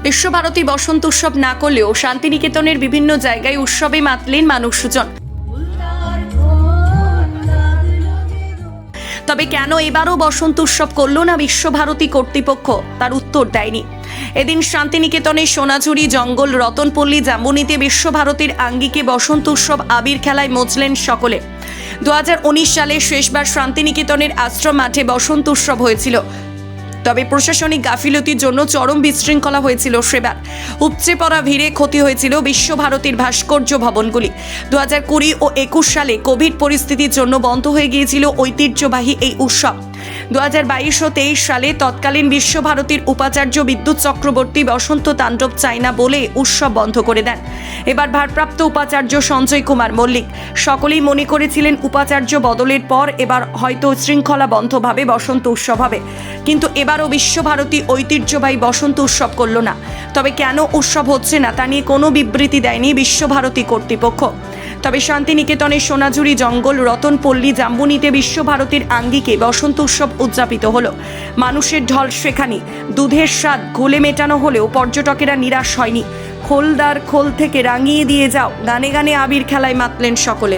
বিশ্বভারতী বসন্ত উৎসব না করলেও শান্তিনিকেতনের বিভিন্ন জায়গায় উৎসবে মাতলেন মানুষজন। তবে কেন এবারও বসন্ত উৎসব করল না বিশ্বভারতী কর্তৃপক্ষ, তার উত্তর দেয়নি। এদিন শান্তিনিকেতনের সোনাঝুরি জঙ্গল রতনপল্লী জাম্বুনিতে বিশ্বভারতীর আঙ্গিকে বসন্ত উৎসব আবির খেলায় মজলেন সকলে। 2019 সালে শেষবার শান্তিনিকেতনের আশ্রম মাঠে বসন্ত উৎসব হয়েছিল, তবে প্রশাসনিক গাফিলতির জন্য চরম বিশৃঙ্খলা হয়েছিল সেবার। উপচে পড়া ভিড়ে ক্ষতি হয়েছিল বিশ্বভারতীর ভাস্কর্য ভবনগুলি। 2020 ও 21 সালে কোভিড পরিস্থিতির জন্য বন্ধ হয়ে গিয়েছিল ঐতিহ্যবাহী এই উৎসব। 2022 ও 23 সালে তৎকালীন বিশ্বভারতীর উপাচার্য বিদ্যুৎ চক্রবর্তী বসন্ত তাণ্ডব চায় না বলে উৎসব বন্ধ করে দেন। এবার ভারপ্রাপ্ত উপাচার্য সঞ্জয় কুমার মল্লিক। সকলেই মনে করেছিলেন উপাচার্য বদলের পর এবার হয়তো শৃঙ্খলাবদ্ধভাবে বসন্ত উৎসব হবে, কিন্তু এবারও বিশ্বভারতী ঐতিহ্যবাহী বসন্ত উৎসব করল না। তবে কেন উৎসব হচ্ছে না তা নিয়ে কোনো বিবৃতি দেয়নি বিশ্বভারতী কর্তৃপক্ষ। তবে শান্তিনিকেতনের সোনাঝুরি জঙ্গল রতনপল্লী জাম্বুনিতে বিশ্বভারতীর আঙ্গিকে বসন্ত উৎসব উদযাপিত হলো। মানুষের ঢল সেখানে, দুধের স্বাদ ঘোলে মেটানো হলেও পর্যটকেরা নিরাশ হয়নি। খোলদার খোল থেকে রাঙিয়ে দিয়ে যাও গানে গানে আবির খেলায় মাতলেন সকলে।